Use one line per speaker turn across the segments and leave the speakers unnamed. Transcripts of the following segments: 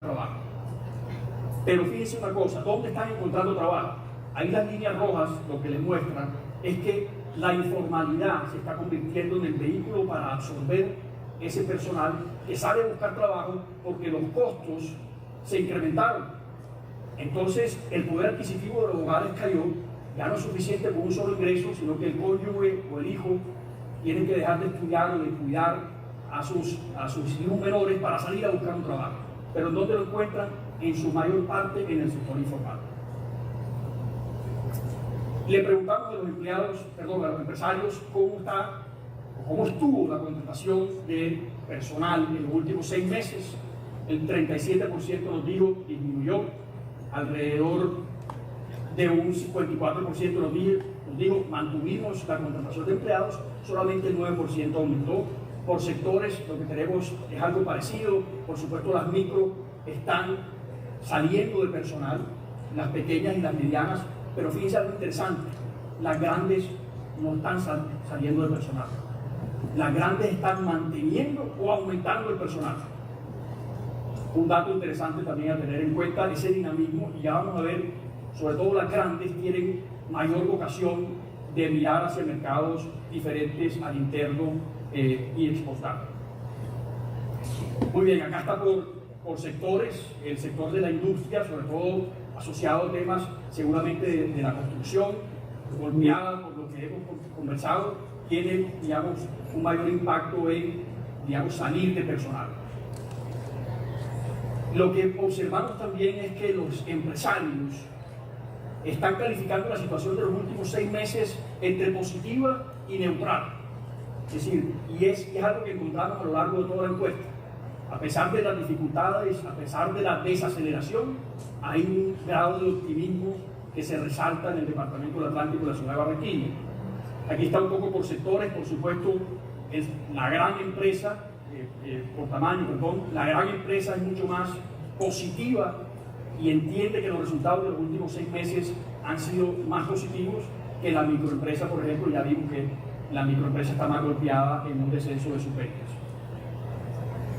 trabajo. Pero fíjense una cosa, ¿dónde están encontrando trabajo? Ahí las líneas rojas lo que les muestran es que la informalidad se está convirtiendo en el vehículo para absorber ese personal que sale a buscar trabajo porque los costos se incrementaron. Entonces el poder adquisitivo de los hogares cayó, ya no es suficiente con un solo ingreso, sino que el cónyuge o el hijo tienen que dejar de estudiar o de cuidar a sus hijos menores para salir a buscar un trabajo. Pero ¿dónde lo encuentran? En su mayor parte en el sector informal. Le preguntamos a los empleados, a los empresarios, cómo estuvo la contratación de personal en los últimos 6 meses. El 37% nos dijo disminuyó, alrededor de un 54% nos dijo mantuvimos la contratación de empleados, solamente el 9% aumentó. Por sectores lo que tenemos es algo parecido, por supuesto las micro están saliendo de personal, las pequeñas y las medianas, pero fíjense algo interesante, las grandes no están saliendo de personal, las grandes están manteniendo o aumentando el personal. Un dato interesante también a tener en cuenta, ese dinamismo, y ya vamos a ver, sobre todo las grandes tienen mayor vocación de mirar hacia mercados diferentes al interno y exportar. Muy bien, acá está por sectores, el sector de la industria, sobre todo asociado a temas seguramente de la construcción, golpeada por lo que hemos conversado, tiene, digamos, un mayor impacto en, digamos, salir de personal. Lo que observamos también es que los empresarios están calificando la situación de los últimos 6 meses entre positiva y neutral. Es decir, y es algo que encontramos a lo largo de toda la encuesta. A pesar de las dificultades, a pesar de la desaceleración, hay un grado de optimismo que se resalta en el departamento del Atlántico de la ciudad de Barranquilla. Aquí está un poco por sectores, por supuesto, es la gran empresa, por tamaño, perdón, la gran empresa es mucho más positiva y entiende que los resultados de los últimos 6 meses han sido más positivos que la microempresa, por ejemplo. Ya vimos que la microempresa está más golpeada en un descenso de sus ventas.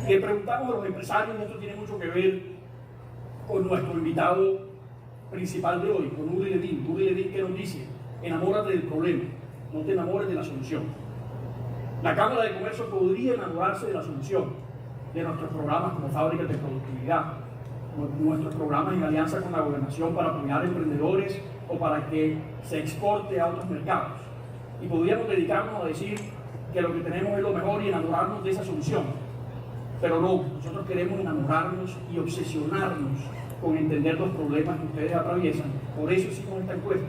Le preguntamos a los empresarios, y esto tiene mucho que ver con nuestro invitado principal de hoy, con Uri Ledín, que nos dice: enamórate del problema, no te enamores de la solución. La Cámara de Comercio podría enamorarse de la solución, de nuestros programas como fábricas de productividad, nuestros programas en alianza con la gobernación para apoyar emprendedores o para que se exporte a otros mercados. Y podríamos dedicarnos a decir que lo que tenemos es lo mejor y enamorarnos de esa solución. Pero no, nosotros queremos enamorarnos y obsesionarnos con entender los problemas que ustedes atraviesan. Por eso hicimos esta encuesta.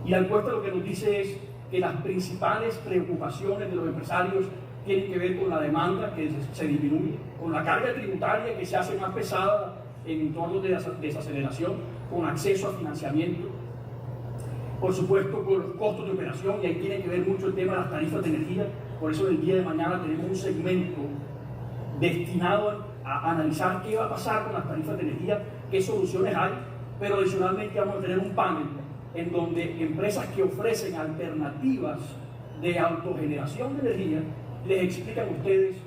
Y la encuesta lo que nos dice es que las principales preocupaciones de los empresarios tienen que ver con la demanda, que se disminuye, con la carga tributaria que se hace más pesada en entornos de desaceleración, con acceso a financiamiento, por supuesto con los costos de operación, y ahí tiene que ver mucho el tema de las tarifas de energía. Por eso el día de mañana tenemos un segmento destinado a analizar qué va a pasar con las tarifas de energía, qué soluciones hay, pero adicionalmente vamos a tener un panel en donde empresas que ofrecen alternativas de autogeneración de energía les explican a ustedes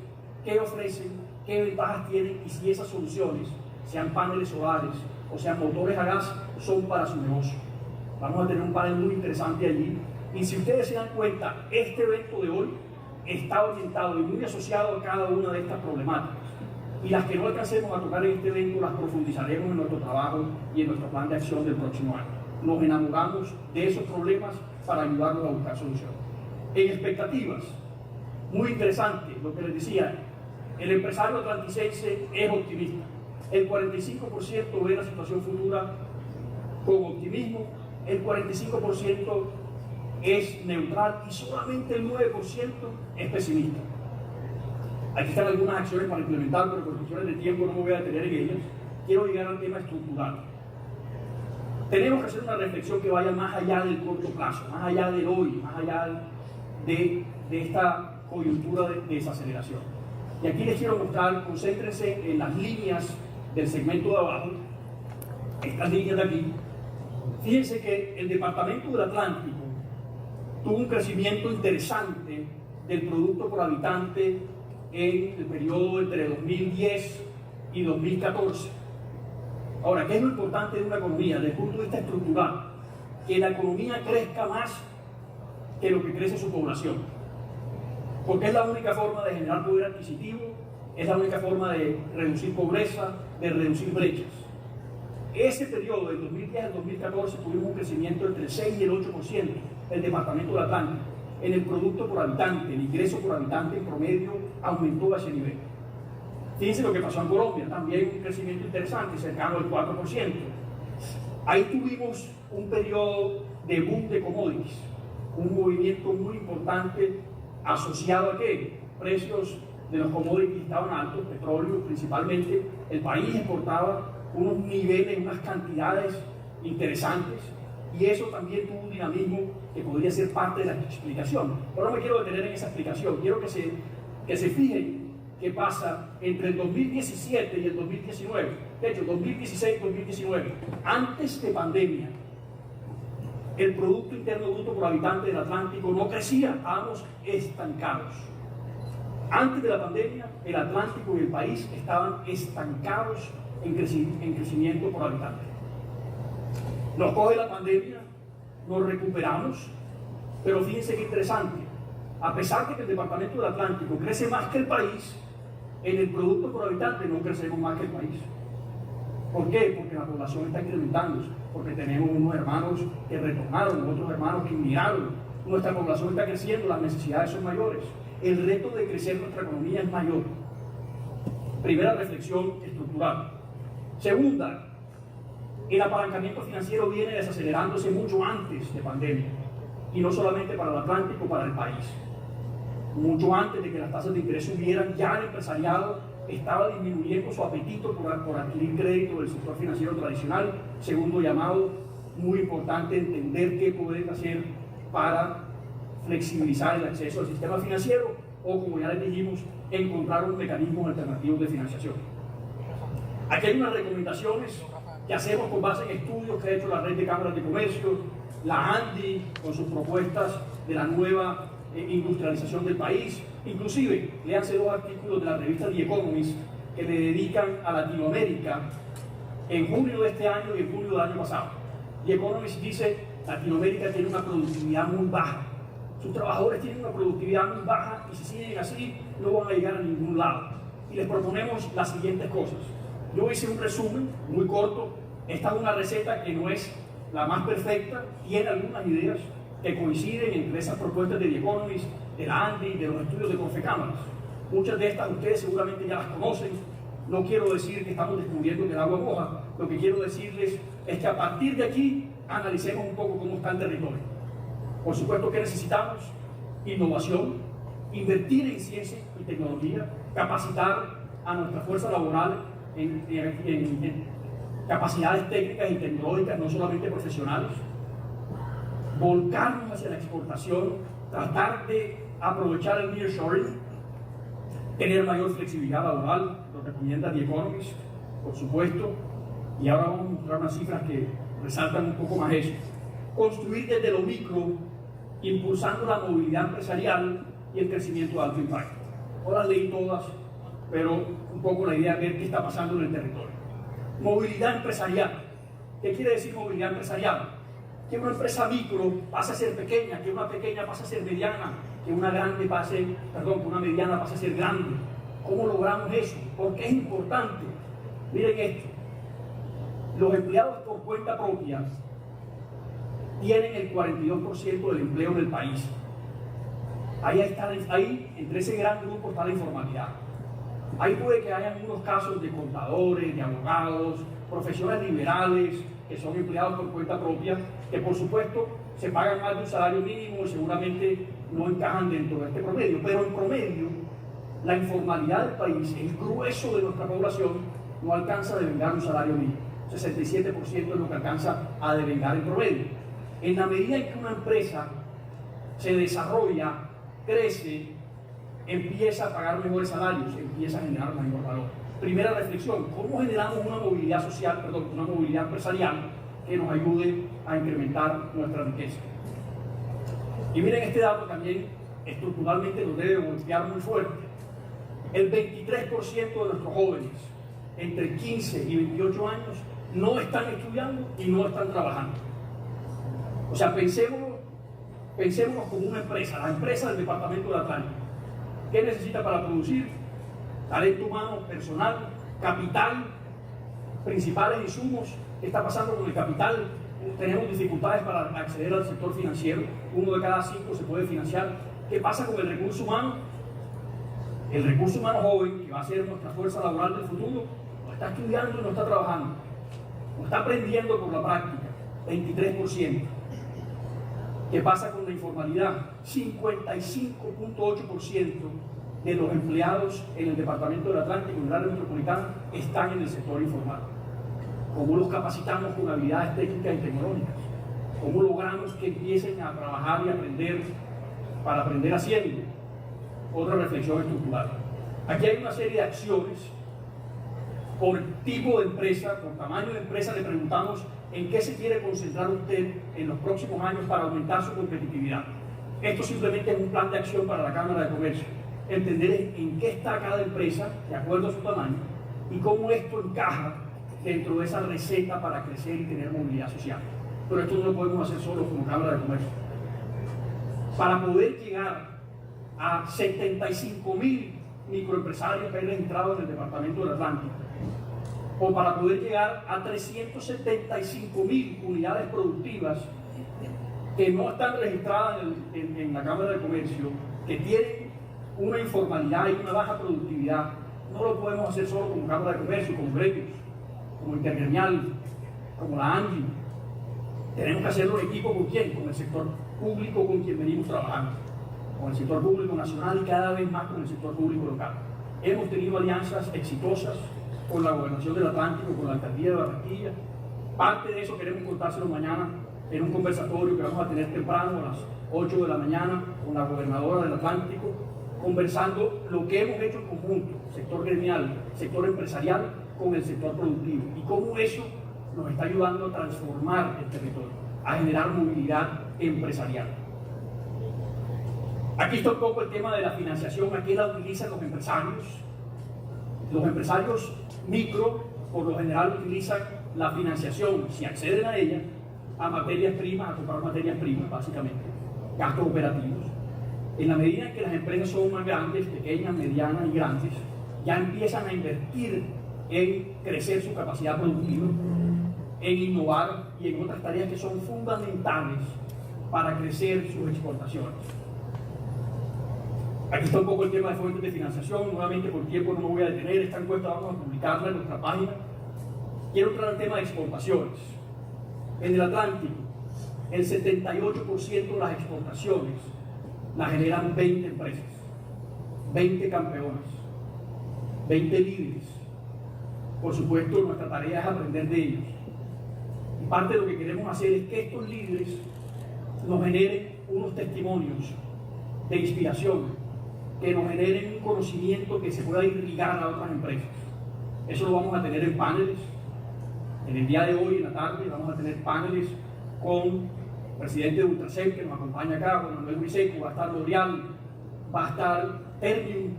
qué ofrecen, qué ventajas tienen y si esas soluciones, sean paneles solares o sean motores a gas, son para su negocio. Vamos a tener un panel muy interesante allí. Y si ustedes se dan cuenta, este evento de hoy está orientado y muy asociado a cada una de estas problemáticas. Y las que no alcancemos a tocar en este evento las profundizaremos en nuestro trabajo y en nuestro plan de acción del próximo año. Nos enamoramos de esos problemas para ayudarnos a buscar soluciones. En expectativas, muy interesante lo que les decía, el empresario atlanticense es optimista. El 45% ve la situación futura con optimismo, el 45% es neutral y solamente el 9% es pesimista. Aquí están algunas acciones para implementar, pero por cuestiones de tiempo no me voy a detener en ellas. Quiero llegar al tema estructural. Tenemos que hacer una reflexión que vaya más allá del corto plazo, más allá del hoy, más allá de esta coyuntura de desaceleración. Y aquí les quiero mostrar, concéntrense en las líneas del segmento de abajo, estas líneas de aquí. Fíjense que el departamento del Atlántico tuvo un crecimiento interesante del producto por habitante en el periodo entre 2010 y 2014. Ahora, ¿qué es lo importante de una economía desde el punto de vista estructural? Que la economía crezca más que lo que crece su población. Porque es la única forma de generar poder adquisitivo, es la única forma de reducir pobreza, de reducir brechas. Ese periodo, del 2010 al 2014, tuvimos un crecimiento entre el 6 y el 8% del departamento del Atlántico. En el producto por habitante, el ingreso por habitante en promedio aumentó a ese nivel. Fíjense lo que pasó en Colombia, también un crecimiento interesante, cercano al 4%. Ahí tuvimos un periodo de boom de commodities, un movimiento muy importante asociado a que precios de los commodities estaban altos, petróleo principalmente. El país exportaba unos niveles, unas cantidades interesantes, y eso también tuvo un dinamismo que podría ser parte de la explicación. Pero no me quiero detener en esa explicación, quiero que se fijen qué pasa entre el 2017 y el 2019. De hecho, 2016-2019, antes de pandemia, el Producto Interno Bruto por habitante del Atlántico no crecía, estábamos estancados. Antes de la pandemia, el Atlántico y el país estaban estancados en crecimiento por habitante. Nos coge la pandemia, nos recuperamos, pero fíjense qué interesante. A pesar de que el departamento del Atlántico crece más que el país, en el producto por habitante no crecemos más que el país. ¿Por qué? Porque la población está incrementándose, porque tenemos unos hermanos que retornaron, otros hermanos que inmigraron, nuestra población está creciendo, las necesidades son mayores, el reto de crecer nuestra economía es mayor. Primera reflexión estructural. Segunda, el apalancamiento financiero viene desacelerándose mucho antes de pandemia, y no solamente para el Atlántico, para el país. Mucho antes de que las tasas de interés subieran, ya el empresariado estaba disminuyendo su apetito por adquirir crédito del sector financiero tradicional. Segundo llamado, muy importante entender qué pueden hacer para flexibilizar el acceso al sistema financiero, o como ya les dijimos, encontrar unos mecanismos alternativos de financiación. Aquí hay unas recomendaciones que hacemos con base en estudios que ha hecho la red de cámaras de comercio, la ANDI con sus propuestas de la nueva industrialización del país. Inclusive, léanse dos artículos de la revista The Economist que le dedican a Latinoamérica en junio de este año y en junio del año pasado. The Economist dice: Latinoamérica tiene una productividad muy baja, sus trabajadores tienen una productividad muy baja, y si siguen así no van a llegar a ningún lado. Y les proponemos las siguientes cosas. Yo hice un resumen muy corto. Esta es una receta que no es la más perfecta, tiene algunas ideas que coinciden entre esas propuestas de The Economist, de la ANDI, de los estudios de Confecámaras. Muchas de estas ustedes seguramente ya las conocen. No quiero decir que estamos descubriendo que el agua moja. Lo que quiero decirles es que a partir de aquí analicemos un poco cómo está el territorio. Por supuesto que necesitamos innovación, invertir en ciencia y tecnología, capacitar a nuestra fuerza laboral en capacidades técnicas y tecnológicas, no solamente profesionales, volcarnos hacia la exportación, tratar de aprovechar el nearshoring, tener mayor flexibilidad laboral, lo recomienda The Economist, por supuesto, y ahora vamos a mostrar unas cifras que resaltan un poco más eso. Construir desde lo micro, impulsando la movilidad empresarial y el crecimiento de alto impacto. No las leí todas, pero un poco la idea es ver qué está pasando en el territorio. Movilidad empresarial. ¿Qué quiere decir movilidad empresarial? Que una empresa micro pase a ser pequeña, que una pequeña pase a ser mediana, que una mediana pase a ser grande. ¿Cómo logramos eso? Porque es importante. Miren esto. Los empleados por cuenta propia tienen el 42% del empleo en el país. Ahí, entre ese gran grupo está la informalidad. Ahí puede que haya unos casos de contadores, de abogados, profesionales liberales que son empleados por cuenta propia, que por supuesto se pagan más de un salario mínimo y seguramente no encajan dentro de este promedio. Pero en promedio, la informalidad del país, el grueso de nuestra población, no alcanza a devengar un salario mínimo. 67% es lo que alcanza a devengar en promedio. En la medida en que una empresa se desarrolla, crece, empieza a pagar mejores salarios, empieza a generar mayor valor. Primera reflexión: ¿cómo generamos una movilidad una movilidad empresarial que nos ayude a incrementar nuestra riqueza? Y miren, este dato también estructuralmente nos debe golpear muy fuerte. El 23% de nuestros jóvenes entre 15 y 28 años no están estudiando y no están trabajando. O sea, pensémonos como una empresa, la empresa del departamento de Atlántico. ¿Qué necesita para producir? Talento humano, personal, capital, principales insumos. ¿Qué está pasando con el capital? Tenemos dificultades para acceder al sector financiero. 1 de cada 5 se puede financiar. ¿Qué pasa con el recurso humano? El recurso humano joven, que va a ser nuestra fuerza laboral del futuro, no está estudiando y no está trabajando. No está aprendiendo por la práctica. 23%. ¿Qué pasa con la informalidad? 55.8% de los empleados en el departamento del Atlántico, en el área metropolitana, están en el sector informal. ¿Cómo los capacitamos con habilidades técnicas y tecnológicas? ¿Cómo logramos que empiecen a trabajar y aprender para aprender haciendo? Otra reflexión estructural. Aquí hay una serie de acciones. Por tipo de empresa, por tamaño de empresa, le preguntamos en qué se quiere concentrar usted en los próximos años para aumentar su competitividad. Esto simplemente es un plan de acción para la Cámara de Comercio. Entender en qué está cada empresa, de acuerdo a su tamaño, y cómo esto encaja dentro de esa receta para crecer y tener movilidad social. Pero esto no lo podemos hacer solo como Cámara de Comercio. Para poder llegar a 75.000 microempresarios que hay registrados en el departamento del Atlántico, o para poder llegar a 375.000 unidades productivas que no están registradas en la Cámara de Comercio, que tienen una informalidad y una baja productividad, no lo podemos hacer solo como Cámara de Comercio, como gremios, como intergremial, como la ANGI. Tenemos que hacerlo en equipo con quién, con el sector público con quien venimos trabajando, con el sector público nacional y cada vez más con el sector público local. Hemos tenido alianzas exitosas con la Gobernación del Atlántico, con la Alcaldía de Barranquilla. Parte de eso queremos contárselo mañana en un conversatorio que vamos a tener temprano a las 8 de la mañana con la gobernadora del Atlántico, conversando lo que hemos hecho en conjunto, sector gremial, sector empresarial, con el sector productivo, y cómo eso nos está ayudando a transformar el territorio, a generar movilidad empresarial. Aquí está un poco el tema de la financiación. Aquí la utilizan los empresarios. Los empresarios micro, por lo general, utilizan la financiación, si acceden a ella, a materias primas, a comprar materias primas, básicamente, gastos operativos. En la medida en que las empresas son más grandes, pequeñas, medianas y grandes, ya empiezan a invertir en crecer su capacidad productiva, en innovar y en otras tareas que son fundamentales para crecer sus exportaciones. Aquí está un poco el tema de fuentes de financiación. Nuevamente, por tiempo no me voy a detener. Esta encuesta vamos a publicarla en nuestra página. Quiero entrar al tema de exportaciones. En el Atlántico, el 78% de las exportaciones las generan 20 empresas, 20 campeones, 20 líderes. Por supuesto, nuestra tarea es aprender de ellos. Y parte de lo que queremos hacer es que estos líderes nos generen unos testimonios de inspiración, que nos generen un conocimiento que se pueda irrigar a otras empresas. Eso lo vamos a tener en paneles. En el día de hoy, en la tarde, vamos a tener paneles con el presidente de Ultrasec, que nos acompaña acá, con Manuel Fernández, va a estar L'Oreal, va a estar Ternium,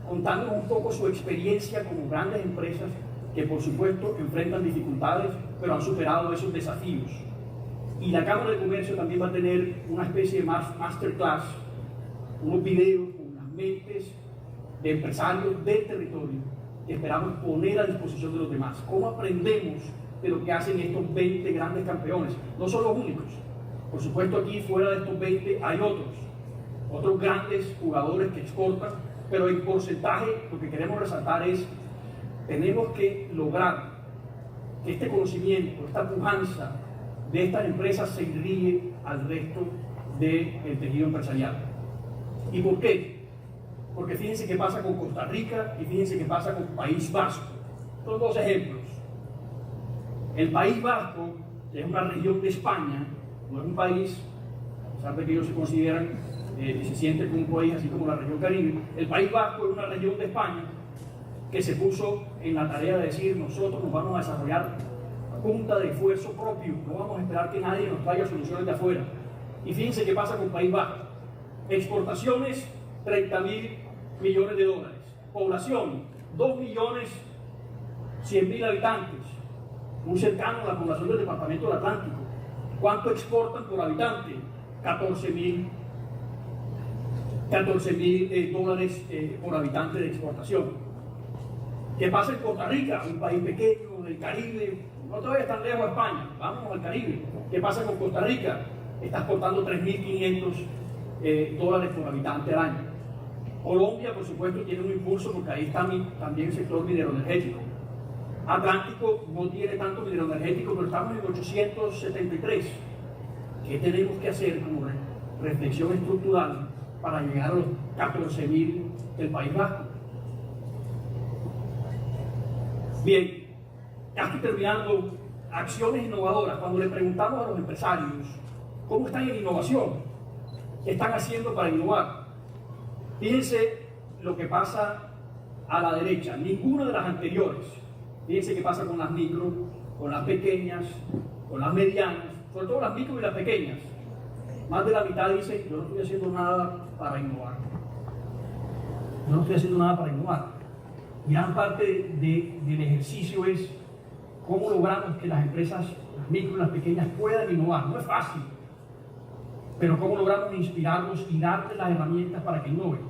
contándonos un poco su experiencia como grandes empresas que, por supuesto, enfrentan dificultades, pero han superado esos desafíos. Y la Cámara de Comercio también va a tener una especie de masterclass, unos videos con las mentes de empresarios del territorio que esperamos poner a disposición de los demás. ¿Cómo aprendemos de lo que hacen estos 20 grandes campeones? No son los únicos. Por supuesto, aquí fuera de estos 20 hay otros grandes jugadores que exportan, pero en porcentaje lo que queremos resaltar es: tenemos que lograr que este conocimiento, esta pujanza de estas empresas se irrigue al resto del tejido empresarial. ¿Y por qué? Porque fíjense qué pasa con Costa Rica y fíjense qué pasa con País Vasco. Son dos ejemplos. El País Vasco, que es una región de España, no es un país, a pesar de que ellos se consideran y se sienten como un país así como la región Caribe, el País Vasco es una región de España que se puso en la tarea de decir: nosotros nos vamos a desarrollar a punta de esfuerzo propio, no vamos a esperar que nadie nos traiga soluciones de afuera. Y fíjense qué pasa con País Vasco. Exportaciones, 30.000 millones de dólares. Población, 2.200.000 100.000 habitantes, muy cercano a la población del departamento del Atlántico. ¿Cuánto exportan por habitante? 14.000 dólares por habitante de exportación. ¿Qué pasa en Costa Rica? Un país pequeño del Caribe, no te vayas tan lejos a España, vamos al Caribe. ¿Qué pasa con Costa Rica? Está exportando 3.500 dólares por habitante al año. Colombia, por supuesto, tiene un impulso porque ahí está también el sector minero-energético. Atlántico no tiene tanto minero-energético, pero estamos en 873. ¿Qué tenemos que hacer como reflexión estructural para llegar a los 14.000 del País Vasco? Bien, ya estoy terminando. Acciones innovadoras. Cuando le preguntamos a los empresarios cómo están en innovación, qué están haciendo para innovar, fíjense lo que pasa a la derecha, ninguna de las anteriores. Fíjense qué pasa con las micro, con las pequeñas, con las medianas, sobre todo las micro y las pequeñas. Más de la mitad dice: yo no estoy haciendo nada para innovar. Yo no estoy haciendo nada para innovar. Gran parte del ejercicio es cómo logramos que las empresas, las micro y las pequeñas, puedan innovar. No es fácil, pero cómo logramos inspirarlos y darles las herramientas para que innoven,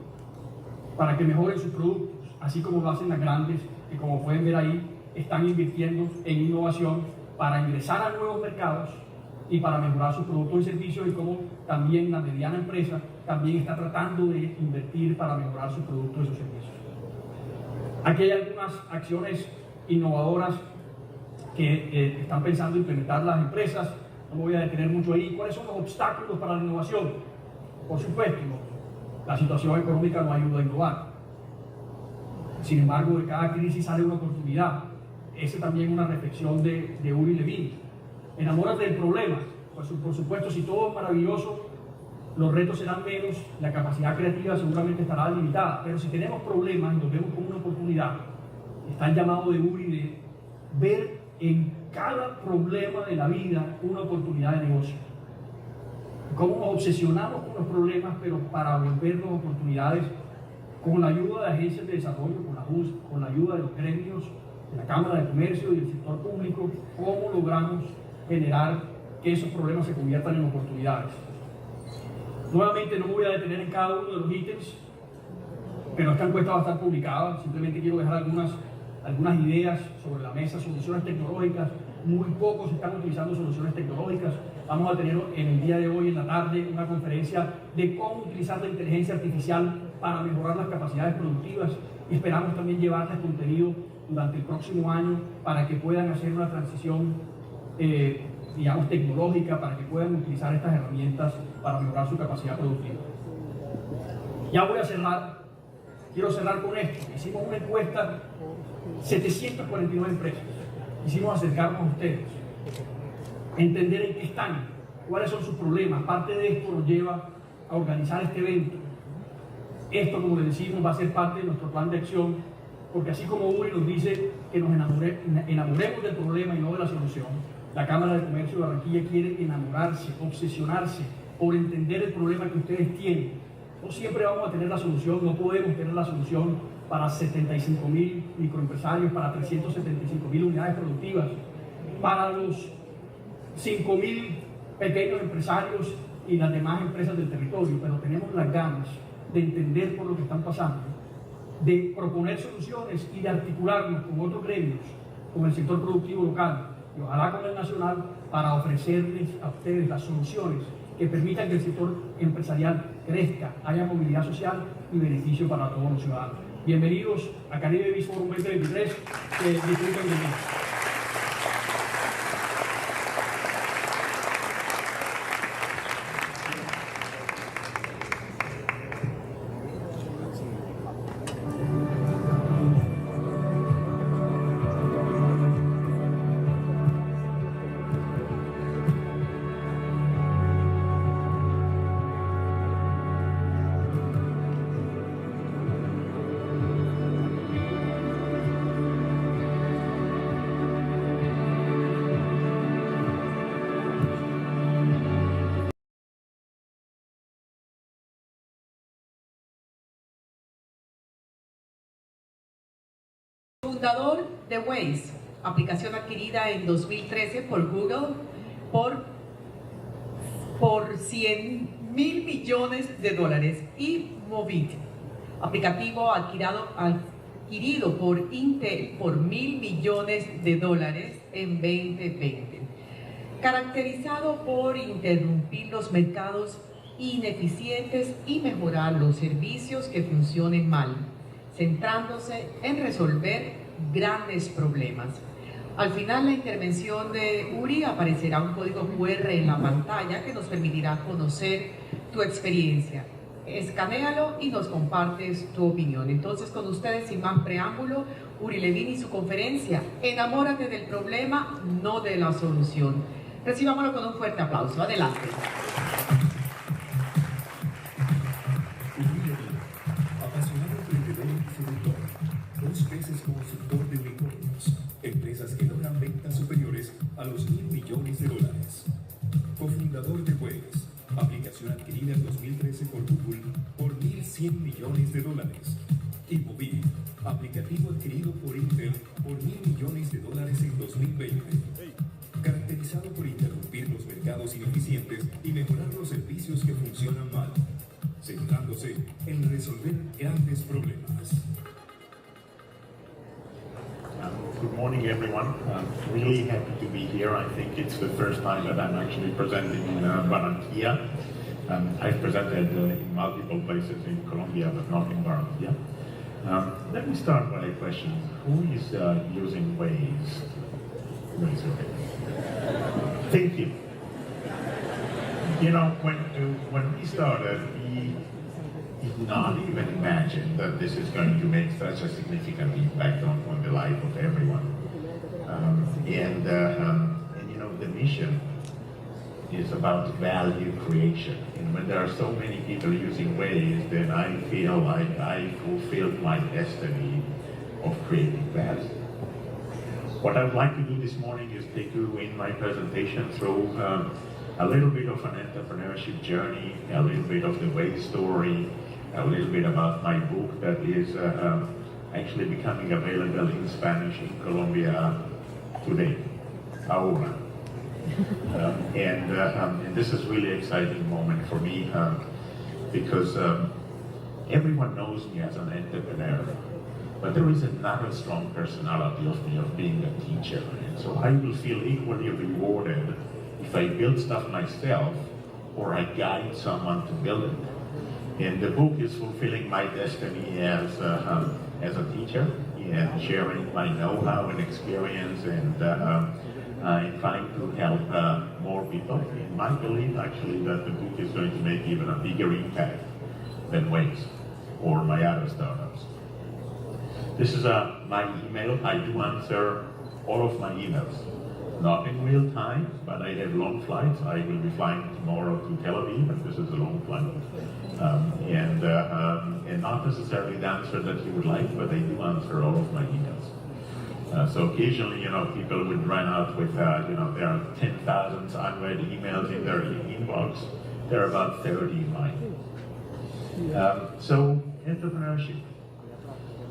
para que mejoren sus productos, así como lo hacen las grandes, que como pueden ver ahí, están invirtiendo en innovación para ingresar a nuevos mercados y para mejorar sus productos y servicios, y como también la mediana empresa también está tratando de invertir para mejorar sus productos y sus servicios. Aquí hay algunas acciones innovadoras que están pensando implementar las empresas. No me voy a detener mucho ahí. ¿Cuáles son los obstáculos para la innovación? Por supuesto, la situación económica no ayuda a innovar. Sin embargo, de cada crisis sale una oportunidad. Esa también es una reflexión de Uri Levin. Enamórate del problema. Pues, por supuesto, si todo es maravilloso, los retos serán menos, la capacidad creativa seguramente estará limitada. Pero si tenemos problemas y nos vemos como una oportunidad, está el llamado de Uri de ver en cada problema de la vida una oportunidad de negocio. Cómo nos obsesionamos con los problemas, pero para volvernos oportunidades, con la ayuda de agencias de desarrollo, con la ayuda de los gremios, de la Cámara de Comercio y del sector público, cómo logramos generar que esos problemas se conviertan en oportunidades. Nuevamente no me voy a detener en cada uno de los ítems, pero esta encuesta va a estar publicada. Simplemente quiero dejar algunas ideas sobre la mesa. Soluciones tecnológicas, muy pocos están utilizando soluciones tecnológicas. Vamos a tener en el día de hoy, en la tarde, una conferencia de cómo utilizar la inteligencia artificial para mejorar las capacidades productivas, y esperamos también llevarles contenido durante el próximo año para que puedan hacer una transición digamos tecnológica, para que puedan utilizar estas herramientas para mejorar su capacidad productiva. Ya voy a cerrar. Quiero cerrar con esto. Hicimos una encuesta, 749 empresas. Quisimos acercarnos a ustedes, entender en qué están, cuáles son sus problemas. Parte de esto nos lleva a organizar este evento. Esto, como les decimos, va a ser parte de nuestro plan de acción, porque así como Uri nos dice que nos enamoremos del problema y no de la solución, la Cámara de Comercio de Barranquilla quiere enamorarse, obsesionarse por entender el problema que ustedes tienen. No siempre vamos a tener la solución, no podemos tener la solución para 75.000 microempresarios, para 375.000 unidades productivas, para los 5.000 pequeños empresarios y las demás empresas del territorio, pero tenemos las ganas de entender por lo que están pasando, de proponer soluciones y de articularnos con otros gremios, con el sector productivo local y ojalá con el nacional, para ofrecerles a ustedes las soluciones que permitan que el sector empresarial crezca, haya movilidad social y beneficio para todos los ciudadanos. Bienvenidos a Caribe Biz Forum 2023. Disfruten de mí.
Cofundador de Waze, aplicación adquirida en 2013 por Google por 100.000 millones de dólares, y Movit, aplicativo adquirido por Intel por 1.000 millones de dólares en 2020. Caracterizado por interrumpir los mercados ineficientes y mejorar los servicios que funcionen mal, centrándose en resolver grandes problemas. Al final, la intervención de Uri, aparecerá un código QR en la pantalla que nos permitirá conocer tu experiencia. Escanéalo y nos compartes tu opinión. Entonces, con ustedes, sin más preámbulo, Uri Levin y su conferencia, Enamórate del problema, no de la solución. Recibámoslo con un fuerte aplauso. Adelante.
Apasionado emprendedor y seductor, 2 veces consultor de unicornios, empresas que logran ventas superiores a los $1.000 millones. Cofundador de Waze, aplicación adquirida en 2013 por Google por $1.100 millones. Y Movit, aplicativo adquirido por Intel por $1.000 millones en 2020. Caracterizado por interrumpir los mercados ineficientes y mejorar los servicios que funcionan mal, centrándose en resolver grandes problemas.
Good morning, everyone. Really happy to be here. I think it's the first time that I'm actually presenting in Barranquilla. I've presented in multiple places in Colombia, but not in Barranquilla. Let me start by a question. Who is using Waze? Raise your hand. Thank you. You know, when we started, we did not even imagine that this is going to make such a significant impact on the life of everyone. And you know, the mission is about value creation. And when there are so many people using Waze, then I feel like I fulfilled my destiny of creating value. What I would like to do this morning is take you in my presentation through a little bit of an entrepreneurship journey, a little bit of the Waze story, a little bit about my book that is actually becoming available in Spanish in Colombia today, ahora. And this is really exciting moment for me because everyone knows me as an entrepreneur, but there is another strong personality of me of being a teacher. And so I will feel equally rewarded if I build stuff myself or I guide someone to build it. And the book is fulfilling my destiny as a teacher and sharing my know-how and experience and trying to help more people. And my belief actually that the book is going to make even a bigger impact than Waze or my other startups. This is my email. I do answer all of my emails. Not in real time, but I have long flights. I will be flying tomorrow to Tel Aviv, and this is a long flight. And not necessarily the answer that you would like, but I do answer all of my emails. So occasionally, you know, people would run out with, you know, there are 10,000 unread emails in their inbox. There are about 30 in mine. So entrepreneurship.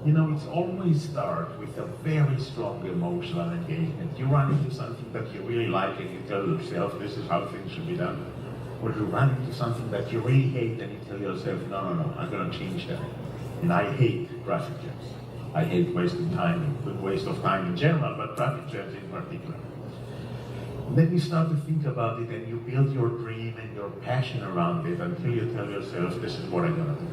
You know, it's always start with a very strong emotional engagement. You run into something that you really like and you tell yourself, this is how things should be done. Or you run into something that you really hate and you tell yourself, no, I'm going to change that. And I hate traffic jams. I hate wasting time, waste of time in general, but traffic jams in particular. And then you start to think about it and you build your dream and your passion around it until you tell yourself, this is what I'm going to do.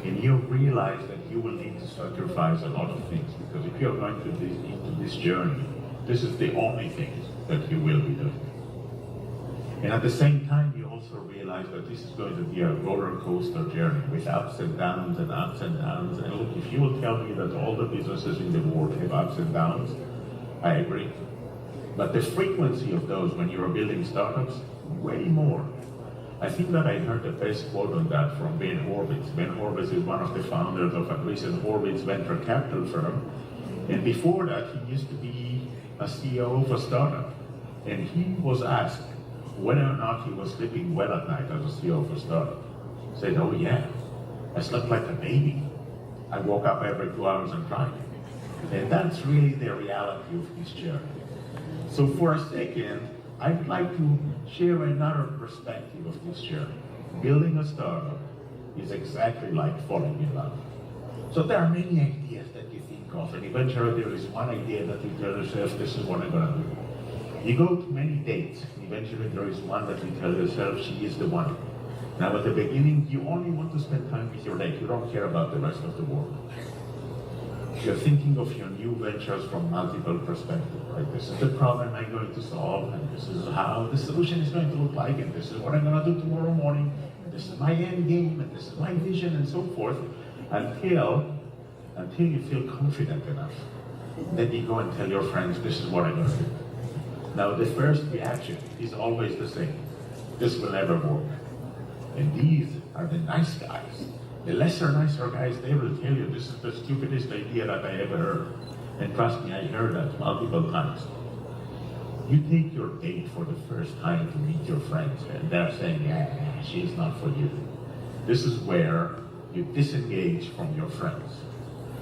And you realize that you will need to sacrifice a lot of things, because if you're going to into this journey, this is the only thing that you will be doing. And at the same time, you also realize that this is going to be a roller coaster journey with ups and downs and ups and downs. And look, if you will tell me that all the businesses in the world have ups and downs, I agree. But the frequency of those when you're building startups, way more. I think that I heard the best quote on that from Ben Horowitz. Ben Horowitz is one of the founders of Andreessen Horowitz venture capital firm. And before that, he used to be a CEO of a startup. And he was asked whether or not he was sleeping well at night as a CEO of a startup. He said, oh yeah, I slept like a baby. I woke up every 2 hours and cried. And that's really the reality of this journey. So for a second, I'd like to share another perspective of this journey. Building a startup is exactly like falling in love. So there are many ideas that you think of, and eventually there is one idea that you tell yourself, this is what I'm gonna do. You go to many dates, eventually there is one that you tell yourself, she is the one. Now at the beginning, you only want to spend time with your date, you don't care about the rest of the world. You're thinking of your new ventures from multiple perspectives, right? This is the problem I'm going to solve, and this is how the solution is going to look like, and this is what I'm gonna do tomorrow morning, and this is my end game, and this is my vision, and so forth, until you feel confident enough. Then you go and tell your friends, this is what I'm gonna do. Now the first reaction is always the same. This will never work. And these are the nice guys. The nicer guys, they will tell you this is the stupidest idea that I ever heard. And trust me, I heard that multiple times. You take your date for the first time to meet your friends, and they're saying, yeah, she's not for you. This is where you disengage from your friends.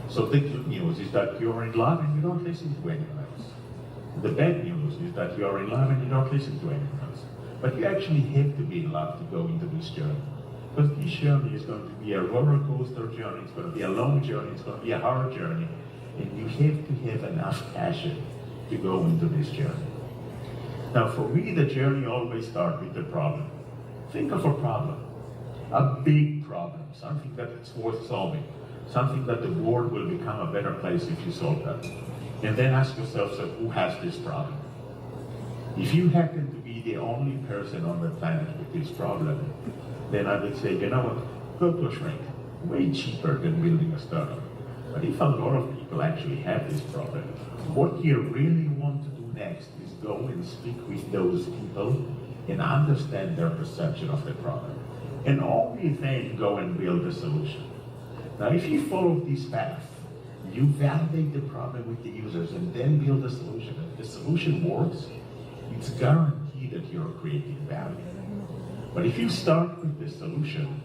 So the good news is that you're in love and you don't listen to anyone else. The bad news is that you're in love and you don't listen to anyone else. But you actually have to be in love to go into this journey. Because this journey is going to be a roller coaster journey, it's going to be a long journey, it's going to be a hard journey. And you have to have enough passion to go into this journey. Now for me, the journey always starts with the problem. Think of a problem, a big problem, something that is worth solving, something that the world will become a better place if you solve that. And then ask yourself, so who has this problem? If you happen to be the only person on the planet with this problem, then I would say, you know what, go to a shrink. Way cheaper than building a startup. But if a lot of people actually have this problem, what you really want to do next is go and speak with those people and understand their perception of the problem. And only then go and build a solution. Now, if you follow this path, you validate the problem with the users and then build a solution. If the solution works, it's guaranteed that you're creating value. But if you start with the solution,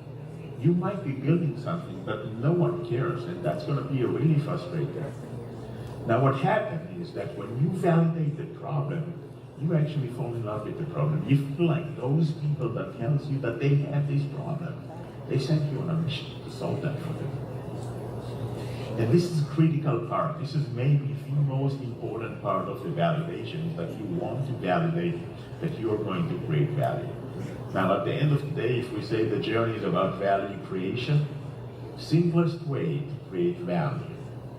you might be building something that no one cares, and that's going to be really frustrating. Now what happens is that when you validate the problem, you actually fall in love with the problem. You feel like those people that tells you that they have this problem, they sent you on a mission to solve that for them. And this is a critical part. This is maybe the most important part of the validation, is that you want to validate that you are going to create value. Now, at the end of the day, if we say the journey is about value creation, simplest way to create value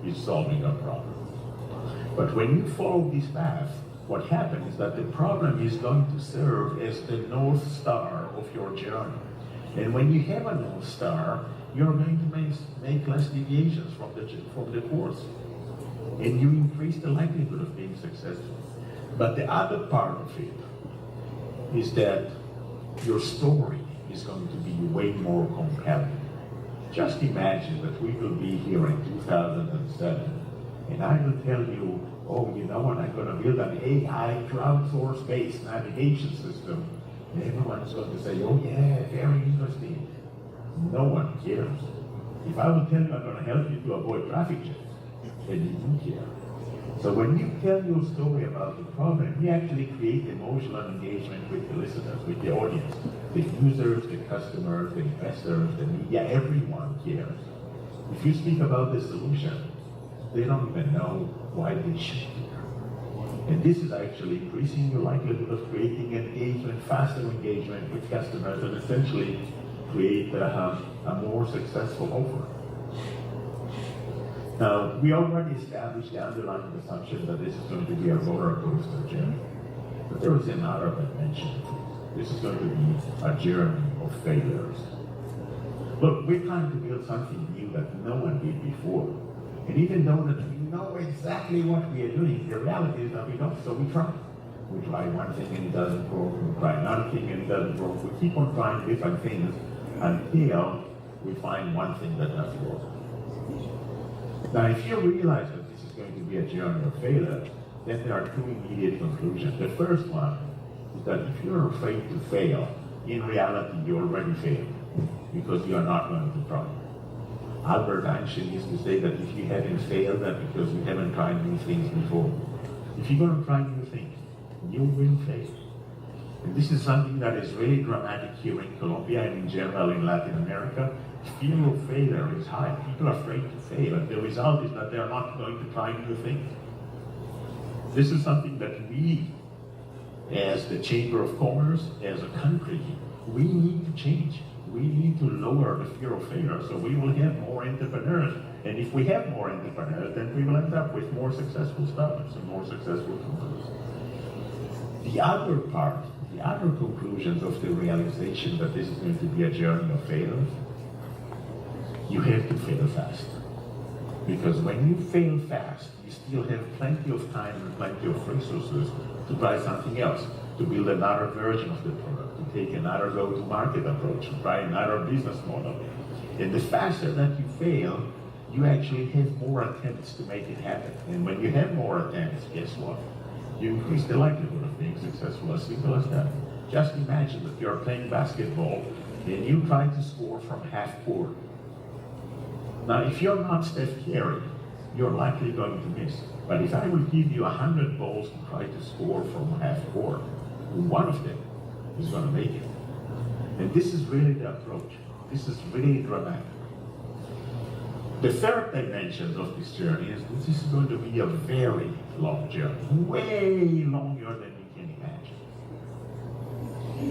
is solving a problem. But when you follow this path, what happens is that the problem is going to serve as the North Star of your journey. And when you have a North Star, you're going to make less deviations from the course. And you increase the likelihood of being successful. But the other part of it is that your story is going to be way more compelling. Just imagine that we will be here in 2007, and I will tell you, oh, you know what, I'm going to build an AI crowdsource-based navigation system. And everyone is going to say, oh yeah, very interesting. No one cares. If I will tell you I'm going to help you to avoid traffic jams, then you do care. So when you tell your story about the problem, you actually create emotional engagement with the listeners, with the audience. The users, the customers, the investors, the media, everyone cares. If you speak about the solution, they don't even know why they should care. And this is actually increasing your likelihood of creating engagement, faster engagement with customers, and essentially create a more successful offer. Now, we already established the underlying assumption that this is going to be a roller coaster journey. But there is another dimension. This is going to be a journey of failures. Look, we're trying to build something new that no one did before. And even though that we know exactly what we are doing, the reality is that we don't, so we try. We try one thing and it doesn't work, we try another thing and it doesn't work. We keep on trying different things until we find one thing that does work. Now, if you realize that this is going to be a journey of failure, then there are two immediate conclusions. The first one is that if you're afraid to fail, in reality, you already failed because you are not going to try. Albert Einstein used to say that if you haven't failed, that's because you haven't tried new things before. If you're going to try new things, you will fail. And this is something that is really dramatic here in Colombia and in general in Latin America. Fear of failure is high. People are afraid to fail, and the result is that they're not going to try new things. This is something that we, as the Chamber of Commerce, as a country, we need to change. We need to lower the fear of failure, so we will have more entrepreneurs. And if we have more entrepreneurs, then we will end up with more successful startups and more successful companies. The other part, the other conclusions of the realization that this is going to be a journey of failures, you have to fail fast. Because when you fail fast, you still have plenty of time and plenty of resources to try something else, to build another version of the product, to take another go-to-market approach, to try another business model. And the faster that you fail, you actually have more attempts to make it happen. And when you have more attempts, guess what? You increase the likelihood of being successful, as simple as that. Just imagine that you're playing basketball and you try to score from half court. Now, if you're not Steph Curry, you're likely going to miss. But if I will give you 100 balls to try to score from half court, one of them is going to make it. And this is really the approach. This is really dramatic. The third dimension of this journey is that this is going to be a very long journey, way longer than you can imagine.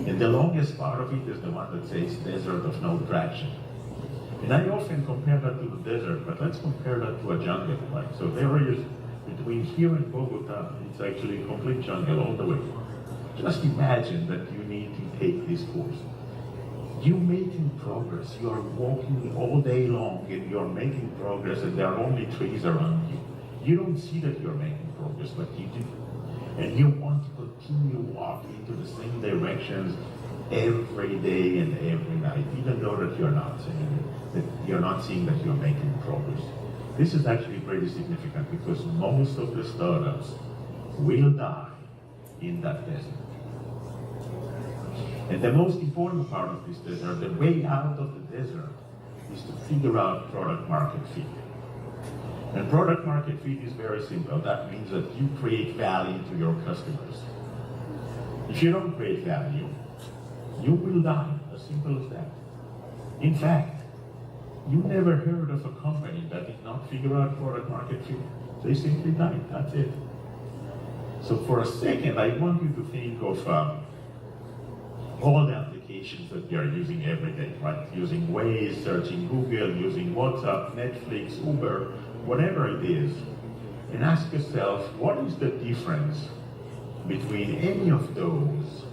And the longest part of it is the one that says desert of no traction. And I often compare that to the desert, but let's compare that to a jungle. Right? So there is, between here and Bogota, it's actually a complete jungle all the way. Just imagine that you need to take this course. You're making progress. You are walking all day long and you're making progress and there are only trees around you. You don't see that you're making progress, but you do. And you want to continue walking into the same directions every day and every night, even though that you're not seeing that you're making progress. This is actually pretty significant because most of the startups will die in that desert. And the most important part of this desert, the way out of the desert, is to figure out product market fit. And product market fit is very simple. That means that you create value to your customers. If you don't create value, you will die, as simple as that. In fact, you never heard of a company that did not figure out product market fit. They simply died, that's it. So for a second, I want you to think of all the applications that we are using every day, right? Using Waze, searching Google, using WhatsApp, Netflix, Uber, whatever it is. And ask yourself, what is the difference between any of those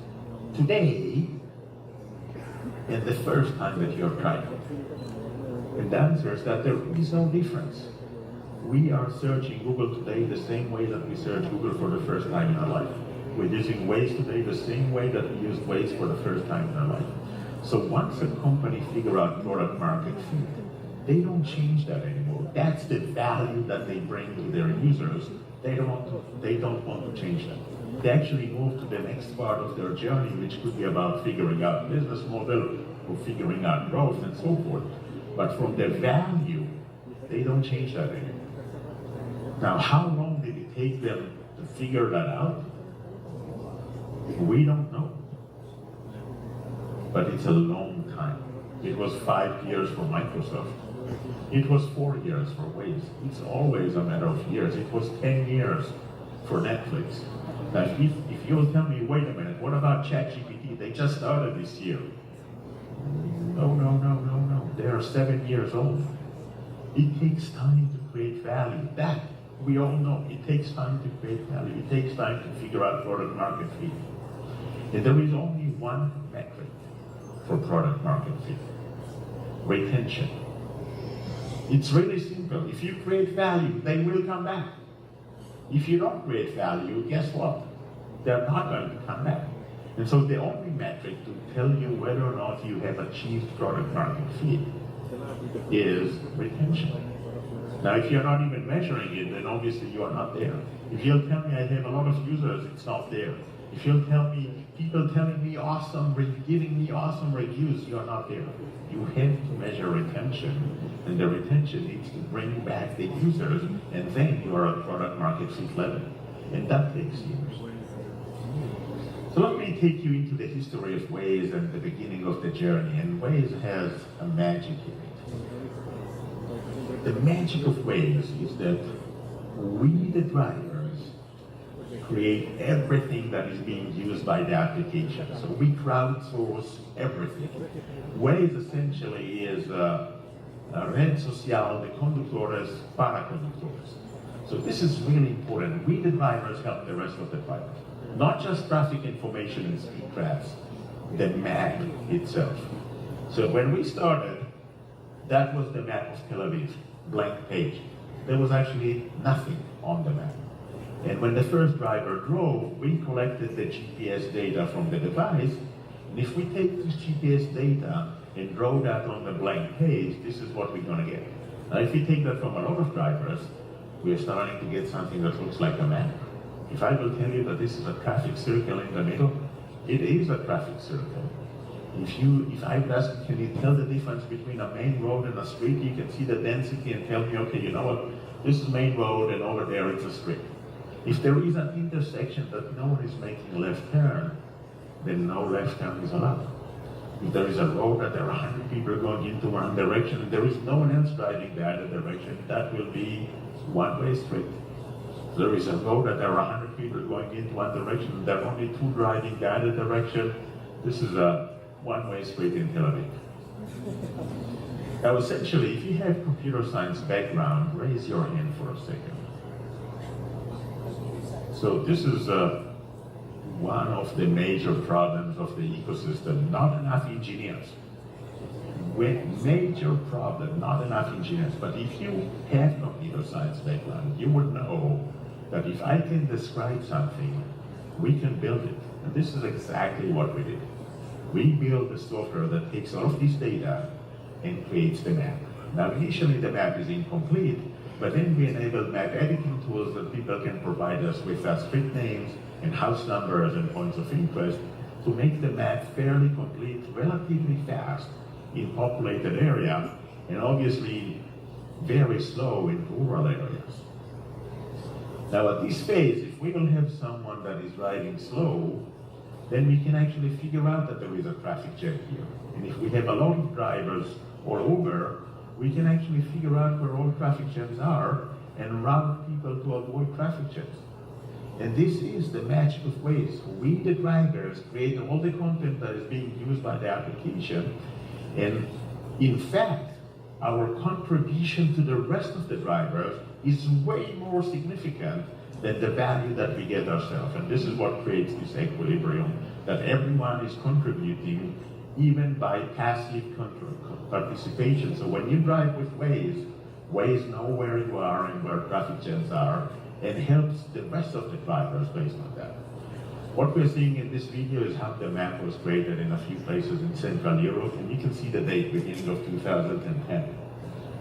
today and the first time that you're trying it? And the answer is that there is no difference. We are searching Google today the same way that we searched Google for the first time in our life. We're using Waze today the same way that we used Waze for the first time in our life. So once a company figures out product market fit, they don't change that anymore. That's the value that they bring to their users. They don't want to change that. They actually move to the next part of their journey, which could be about figuring out business model or figuring out growth and so forth. But from their value, they don't change that anymore. Now, how long did it take them to figure that out? We don't know. But it's a long time. It was 5 years for Microsoft. It was 4 years for Waze. It's always a matter of years. It was 10 years for Netflix. Now, if you'll tell me, wait a minute, what about ChatGPT? They just started this year. No. They are 7 years old. It takes time to create value. That, we all know, it takes time to create value. It takes time to figure out product market fit. And there is only one metric for product market fit: retention. It's really simple. If you create value, they will come back. If you don't create value, guess what? They're not going to come back. And so the only metric to tell you whether or not you have achieved product market fit is retention. Now, if you're not even measuring it, then obviously you are not there. If you'll tell me I have a lot of users, it's not there. If you'll tell me, people telling me awesome, giving me awesome reviews, you're not there. You have to measure retention, and the retention needs to bring back the users, and then you are at product market fit level. And that takes years. So let me take you into the history of Waze and the beginning of the journey. And Waze has a magic in it. The magic of Waze is that we, the drivers, create everything that is being used by the application. So we crowdsource everything. Waze essentially is a red social de conductores para conductores. So this is really important. We, the drivers, help the rest of the drivers. Not just traffic information and speed traps, the map itself. So when we started, that was the map of Tel Aviv, blank page. There was actually nothing on the map. And when the first driver drove, we collected the GPS data from the device, and if we take this GPS data and draw that on the blank page, this is what we're going to get. Now if we take that from a lot of drivers, we're starting to get something that looks like a map. If I will tell you that this is a traffic circle in the middle, it is a traffic circle. If I would ask, can you tell the difference between a main road and a street? You can see the density and tell me, okay, you know what, this is main road and over there it's a street. If there is an intersection that no one is making a left turn, then no left turn is allowed. If there is a road that there are 100 people going into one direction and there is no one else driving the other direction, that will be one-way street. There is a road that there are 100 people going into one direction and there are only 2 driving the other direction. This is a one-way street in Tel Aviv. Now essentially, if you have computer science background, raise your hand for a second. So this is one of the major problems of the ecosystem, not enough engineers. Major problem, not enough engineers. But if you have computer science background, you would know that if I can describe something, we can build it. And this is exactly what we did. We built a software that takes all of this data and creates the map. Now initially the map is incomplete, but then we enabled map editing tools that people can provide us with street names and house numbers and points of interest to make the map fairly complete relatively fast in populated area, and obviously very slow in rural areas. Now at this phase, if we don't have someone that is driving slow, then we can actually figure out that there is a traffic jam here. And if we have a lot of drivers all over, we can actually figure out where all traffic jams are and route people to avoid traffic jams. And this is the magic of Waze. We, the drivers, create all the content that is being used by the application. And in fact, our contribution to the rest of the drivers is way more significant than the value that we get ourselves. And this is what creates this equilibrium, that everyone is contributing even by passive participation. So when you drive with Waze, Waze knows where you are and where traffic jams are, and helps the rest of the drivers based on that. What we're seeing in this video is how the map was created in a few places in Central Europe, and you can see the date, beginning of 2010.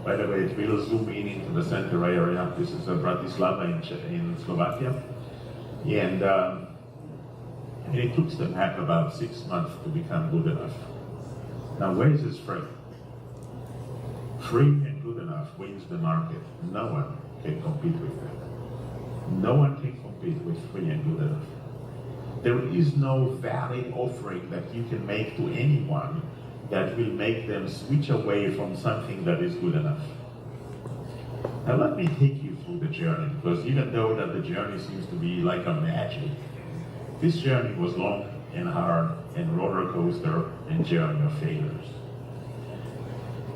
By the way, it will zoom in into the center area. This is Bratislava in Slovakia. And it took the map about 6 months to become good enough. Now Waze is free. Free and good enough wins the market. No one can compete with that. No one can compete with free and good enough. There is no valid offering that you can make to anyone that will make them switch away from something that is good enough. Now let me take you through the journey, because even though that the journey seems to be like a magic, this journey was long and hard and roller coaster and journey of failures.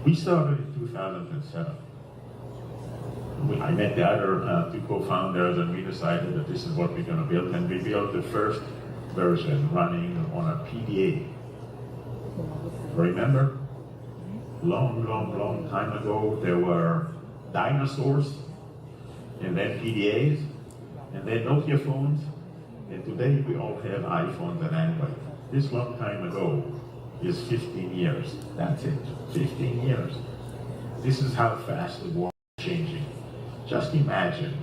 We started in 2007. I met the other 2 co-founders and we decided that this is what we're going to build, and we built the first version running on a PDA. Remember? Long time ago there were dinosaurs, and then PDAs, and then Nokia phones, and today we all have iPhones and Android. This long time ago is 15 years. That's it, 15 years. This is how fast the world is changing. Just imagine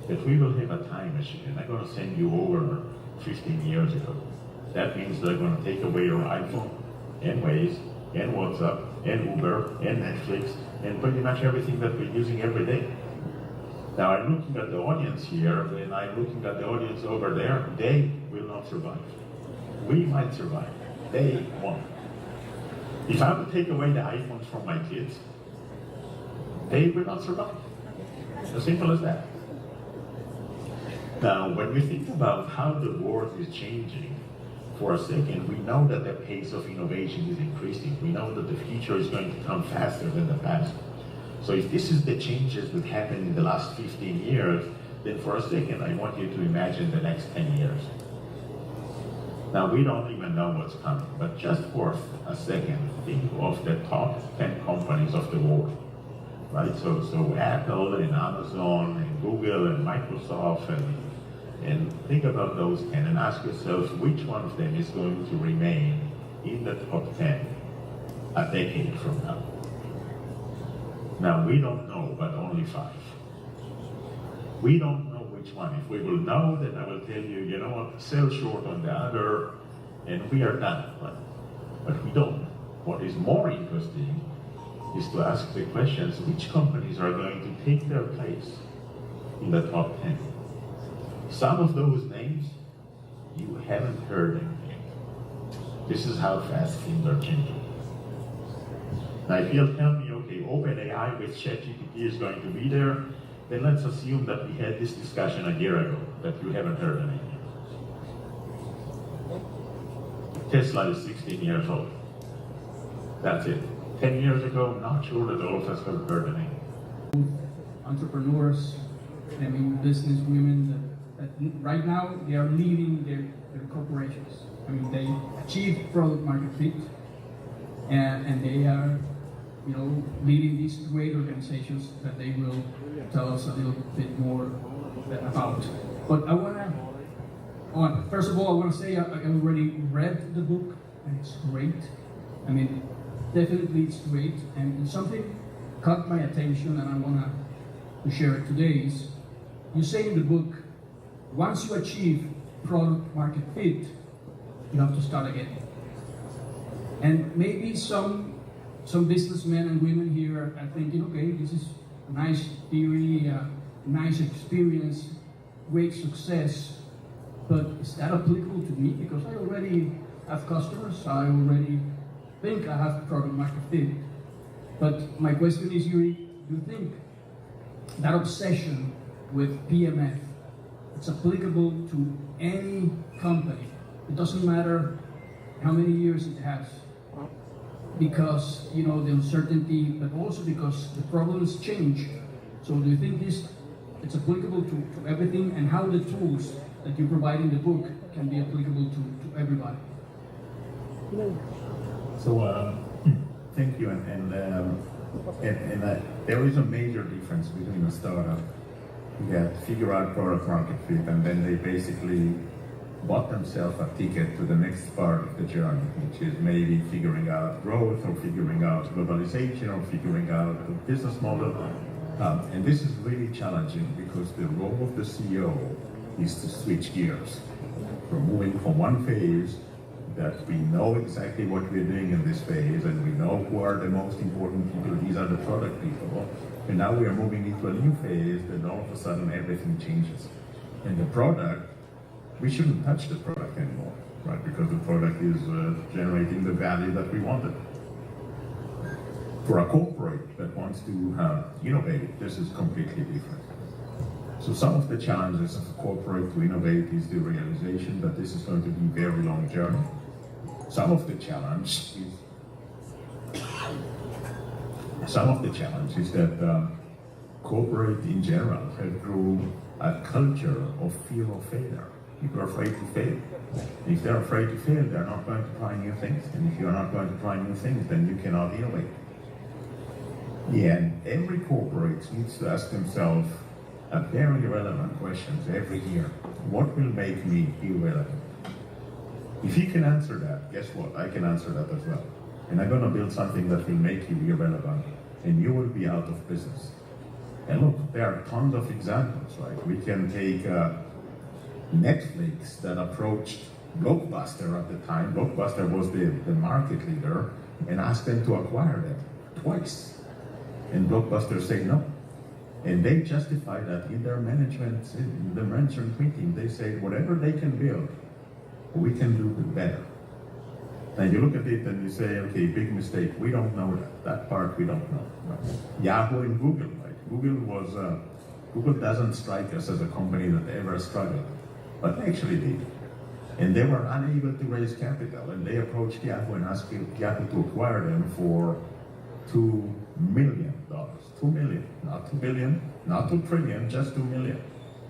that we will have a time machine and I'm going to send you over 15 years ago. That means they're going to take away your iPhone and Waze and WhatsApp and Uber and Netflix and pretty much everything that we're using every day. Now I'm looking at the audience here and I'm looking at the audience over there. They will not survive. We might survive. They won't. If I would take away the iPhones from my kids, they will not survive. As simple as that. Now, when we think about how the world is changing, for a second, we know that the pace of innovation is increasing. We know that the future is going to come faster than the past. So if this is the changes that happened in the last 15 years, then for a second, I want you to imagine the next 10 years. Now, we don't even know what's coming, but just for a second, think of the top 10 companies of the world, right? So Apple and Amazon and Google and Microsoft and think about those 10 and ask yourself which one of them is going to remain in the top 10 a decade from now. Now, we don't know, but only 5. We don't know which one. If we will know, then I will tell you, you know what, sell short on the other, and we are done. But we don't. What is more interesting is to ask the questions, which companies are going to take their place in the top 10? Some of those names, you haven't heard them yet. This is how fast things are changing. Now, if you'll tell me, okay, OpenAI with ChatGPT is going to be there, then let's assume that we had this discussion a year ago, that you haven't heard the name yet. Tesla is 16 years old. That's it. 10 years ago, not sure that all of us have heard the name.
Entrepreneurs, business women that right now they are leading their corporations. They achieved product market fit, and they are, leading these great organizations that they will tell us a little bit more about. But first of all, I want to say I already read the book, and it's great. Definitely it's great, and something caught my attention, and I want to share it today. Is you say in the book, once you achieve product market fit, you have to start again. And maybe some businessmen and women here are thinking, okay, this is a nice theory, nice experience, great success, but is that applicable to me? Because I already have customers, I already think I have product market fit. But my question is, Yuri, do you think that obsession with PMF, it's applicable to any company? It doesn't matter how many years it has, because the uncertainty, but also because the problems change. So do you think it's applicable to everything, and how the tools that you provide in the book can be applicable to everybody?
So thank you, and there is a major difference between a startup that figure out product market fit, and then they basically bought themselves a ticket to the next part of the journey, which is maybe figuring out growth or figuring out globalization or figuring out a business model. And this is really challenging because the role of the CEO is to switch gears. We're moving from one phase that we know exactly what we're doing in this phase, and we know who are the most important people. These are the product people. And now we are moving into a new phase, and all of a sudden everything changes. And the product, we shouldn't touch the product anymore, right? Because the product is generating the value that we wanted. For a corporate that wants to innovate, this is completely different. So some of the challenges of a corporate to innovate is the realization that this is going to be a very long journey. Some of the challenge is that corporate in general have grew a culture of fear of failure. People are afraid to fail. If they're afraid to fail, they're not going to try new things. And if you're not going to try new things, then you cannot innovate. Yeah, and every corporate needs to ask themselves a very relevant questions every year. What will make me irrelevant? If you can answer that, guess what? I can answer that as well. And I'm going to build something that will make you irrelevant, and you will be out of business.
And look, there are tons of examples, right? We can take Netflix that approached Blockbuster at the time. Blockbuster was the market leader, and asked them to acquire them twice. And Blockbuster said no. And they justified that in their management meeting. They said, whatever they can build, we can do it better. And you look at it and you say, okay, big mistake. We don't know that. That part we don't know. Right? Yahoo and Google, right? Google doesn't strike us as a company that ever struggled, but they actually did. And they were unable to raise capital, and they approached Yahoo and asked Yahoo to acquire them for $2 million. 2 million, not 2 billion, not 2 trillion, just 2 million.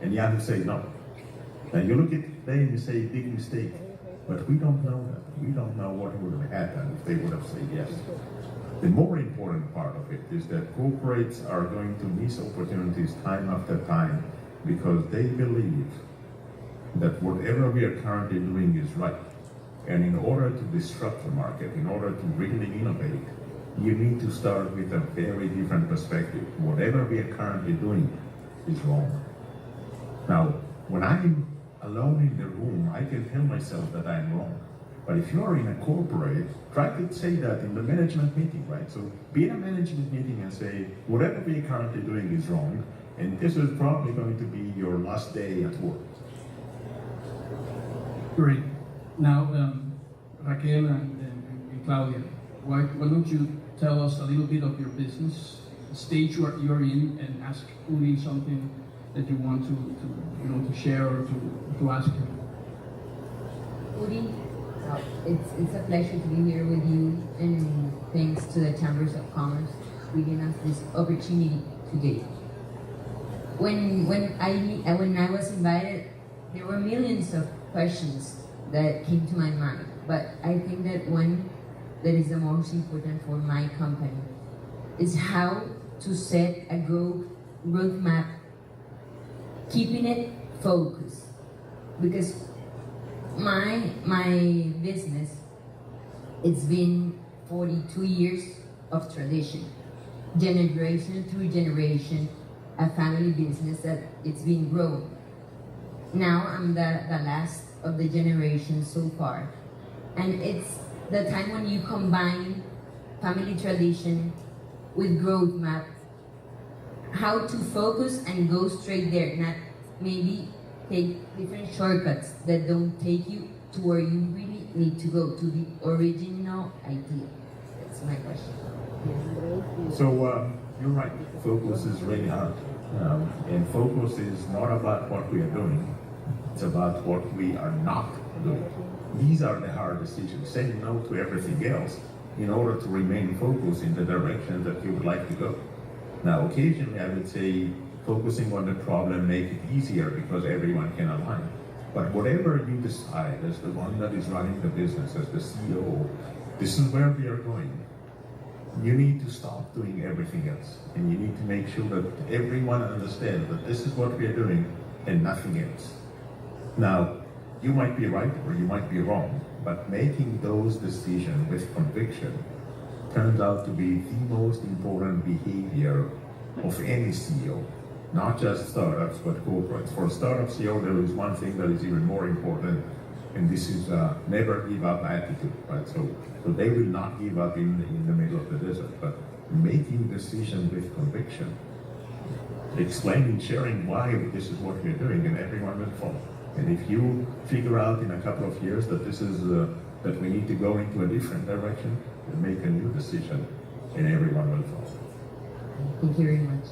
And Yahoo said no. Now you look at them and you say, big mistake. But we don't know that. We don't know what would have happened if they would have said yes. The more important part of it is that corporates are going to miss opportunities time after time because they believe that whatever we are currently doing is right. And in order to disrupt the market, in order to really innovate, you need to start with a very different perspective. Whatever we are currently doing is wrong. Now, when I'm alone in the room, I can tell myself that I'm wrong. But if you're in a corporate, try to say that in the management meeting, right? So be in a management meeting and say, whatever we are currently doing is wrong, and this is probably going to be your last day at work.
Great. Now, Raquel and Claudia, why don't you tell us a little bit of your business, the stage you're in, and ask Uri something that you want to share or to ask him.
Uri, it's a pleasure to be here with you, and thanks to the Chambers of Commerce giving us this opportunity today. When I was invited, there were millions of questions that came to my mind, but I think that one that is the most important for my company is how to set a growth roadmap, keeping it focused. Because my business, it's been 42 years of tradition, generation through generation, a family business that it's been growing. Now I'm the last of the generation so far, and it's the time when you combine family tradition with growth map, how to focus and go straight there, not maybe take different shortcuts that don't take you to where you really need to go, to the original idea. That's my question.
So you're right, focus is really hard. And focus is not about what we are doing, it's about what we are not doing. These are the hard decisions, saying no to everything else in order to remain focused in the direction that you would like to go. Now, occasionally I would say focusing on the problem make it easier because everyone can align. But whatever you decide as the one that is running the business, as the CEO, this is where we are going. You need to stop doing everything else. And you need to make sure that everyone understands that this is what we are doing and nothing else. Now, you might be right or you might be wrong, but making those decisions with conviction turns out to be the most important behavior of any CEO, not just startups, but corporates. For a startup CEO, there is one thing that is even more important, and this is never give up attitude, right? So they will not give up in the middle of the desert, but making decisions with conviction, explaining, sharing why this is what we're doing, and everyone will follow. And if you figure out in a couple of years that this is that we need to go into a different direction, you make a new decision, and everyone will follow.
Thank you very much.